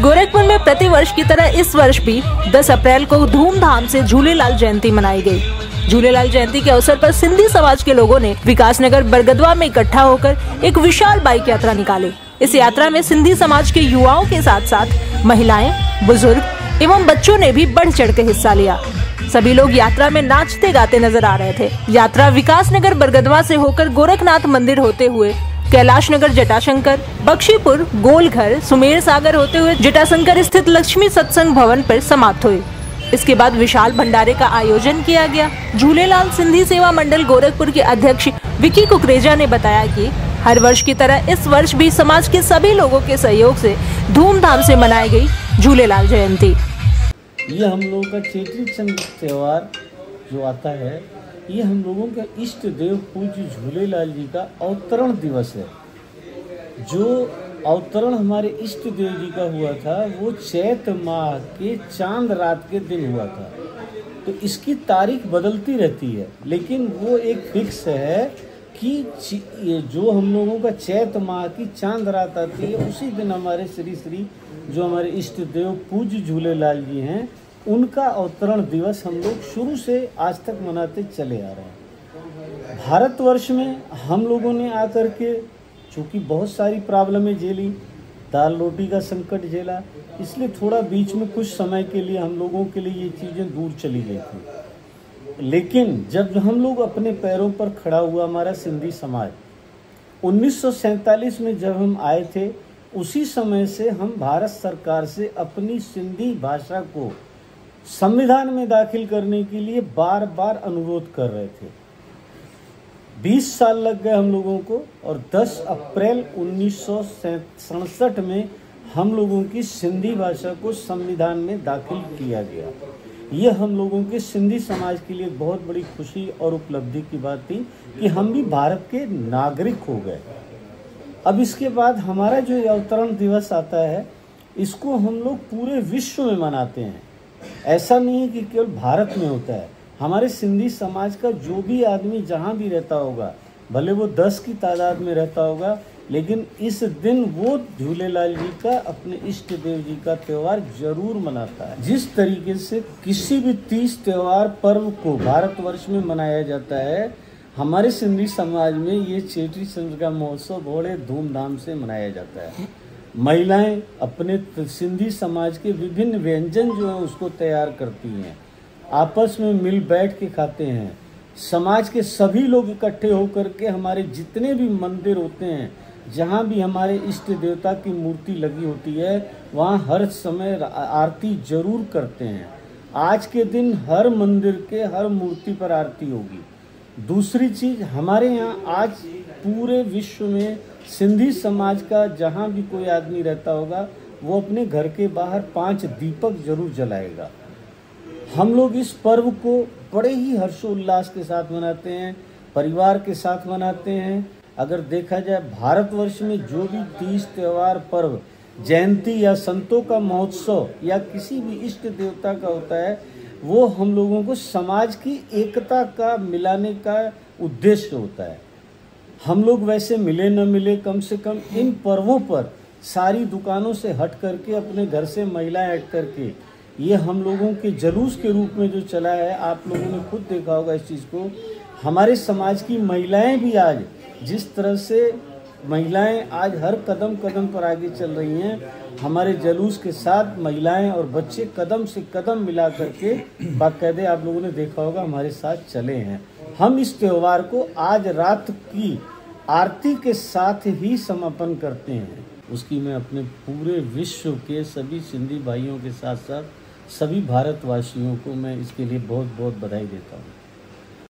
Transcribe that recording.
गोरखपुर में प्रतिवर्ष की तरह इस वर्ष भी 10 अप्रैल को धूमधाम से झूलेलाल जयंती मनाई गई। झूलेलाल जयंती के अवसर पर सिंधी समाज के लोगों ने विकासनगर बरगदवा में इकट्ठा होकर एक विशाल बाइक यात्रा निकाली। इस यात्रा में सिंधी समाज के युवाओं के साथ साथ महिलाएं, बुजुर्ग एवं बच्चों ने भी बढ़ चढ़ के हिस्सा लिया। सभी लोग यात्रा में नाचते गाते नजर आ रहे थे। यात्रा विकासनगर बरगदवा से होकर गोरखनाथ मंदिर होते हुए कैलाश नगर जटाशंकर, बख्शीपुर, गोलघर, सुमेर सागर होते हुए जटाशंकर स्थित लक्ष्मी सत्संग भवन पर समाप्त हुई। इसके बाद विशाल भंडारे का आयोजन किया गया। झूलेलाल सिंधी सेवा मंडल गोरखपुर के अध्यक्ष विकी कुकरेजा ने बताया कि हर वर्ष की तरह इस वर्ष भी समाज के सभी लोगों के सहयोग से धूमधाम से मनाई गई झूलेलाल जयंती। ये हम लोगों का चेटी चंद त्यौहार जो आता है, ये हम लोगों का इष्ट देव पूज्य झूलेलाल जी का अवतरण दिवस है। जो अवतरण हमारे इष्ट देव जी का हुआ था वो चैत माह के चांद रात के दिन हुआ था। तो इसकी तारीख बदलती रहती है, लेकिन वो एक फिक्स है कि ये जो हम लोगों का चैत माह की चांद रात आती है उसी दिन हमारे श्री जो हमारे इष्ट देव पूज्य झूलेलाल जी हैं, उनका अवतरण दिवस हम लोग शुरू से आज तक मनाते चले आ रहे हैं। भारतवर्ष में हम लोगों ने आकर के चूँकि बहुत सारी प्रॉब्लमें झेली, दाल रोटी का संकट झेला, इसलिए थोड़ा बीच में कुछ समय के लिए हम लोगों के लिए ये चीज़ें दूर चली गई थी। लेकिन जब हम लोग अपने पैरों पर खड़ा हुआ हमारा सिंधी समाज 1947 में जब हम आए थे, उसी समय से हम भारत सरकार से अपनी सिंधी भाषा को संविधान में दाखिल करने के लिए बार बार अनुरोध कर रहे थे। 20 साल लग गए हम लोगों को और 10 अप्रैल 1967 में हम लोगों की सिंधी भाषा को संविधान में दाखिल किया गया। ये हम लोगों के सिंधी समाज के लिए बहुत बड़ी खुशी और उपलब्धि की बात थी कि हम भी भारत के नागरिक हो गए। अब इसके बाद हमारा जो अवतरण दिवस आता है, इसको हम लोग पूरे विश्व में मनाते हैं। ऐसा नहीं है कि केवल भारत में होता है। हमारे सिंधी समाज का जो भी आदमी जहाँ भी रहता होगा, भले वो 10 की तादाद में रहता होगा, लेकिन इस दिन वो झूलेलाल जी का, अपने इष्ट देव जी का त्यौहार जरूर मनाता है। जिस तरीके से किसी भी तीज त्यौहार पर्व को भारतवर्ष में मनाया जाता है, हमारे सिंधी समाज में ये चेटी चंद का महोत्सव बड़े धूमधाम से मनाया जाता है। महिलाएं अपने सिंधी समाज के विभिन्न व्यंजन जो हैं उसको तैयार करती हैं, आपस में मिल बैठ के खाते हैं। समाज के सभी लोग इकट्ठे होकर के हमारे जितने भी मंदिर होते हैं, जहाँ भी हमारे इष्ट देवता की मूर्ति लगी होती है, वहाँ हर समय आरती जरूर करते हैं। आज के दिन हर मंदिर के हर मूर्ति पर आरती होगी। दूसरी चीज, हमारे यहाँ आज पूरे विश्व में सिंधी समाज का जहाँ भी कोई आदमी रहता होगा, वो अपने घर के बाहर 5 दीपक जरूर जलाएगा। हम लोग इस पर्व को बड़े ही हर्षोल्लास के साथ मनाते हैं, परिवार के साथ मनाते हैं। अगर देखा जाए भारतवर्ष में जो भी तीज त्यौहार पर्व, जयंती या संतों का महोत्सव या किसी भी इष्ट देवता का होता है, वो हम लोगों को समाज की एकता का मिलाने का उद्देश्य होता है। हम लोग वैसे मिले न मिले, कम से कम इन पर्वों पर सारी दुकानों से हट करके, अपने घर से महिलाएं हट करके, ये हम लोगों के जुलूस के रूप में जो चला है, आप लोगों ने खुद देखा होगा इस चीज़ को। हमारे समाज की महिलाएं भी आज जिस तरह से महिलाएं आज हर कदम कदम पर आगे चल रही हैं, हमारे जुलूस के साथ महिलाएं और बच्चे कदम से कदम मिला करके बाकायदे आप लोगों ने देखा होगा हमारे साथ चले हैं। हम इस त्यौहार को आज रात की आरती के साथ ही समापन करते हैं। उसकी मैं अपने पूरे विश्व के सभी सिंधी भाइयों के साथ साथ सभी भारतवासियों को मैं इसके लिए बहुत बहुत बधाई देता हूँ।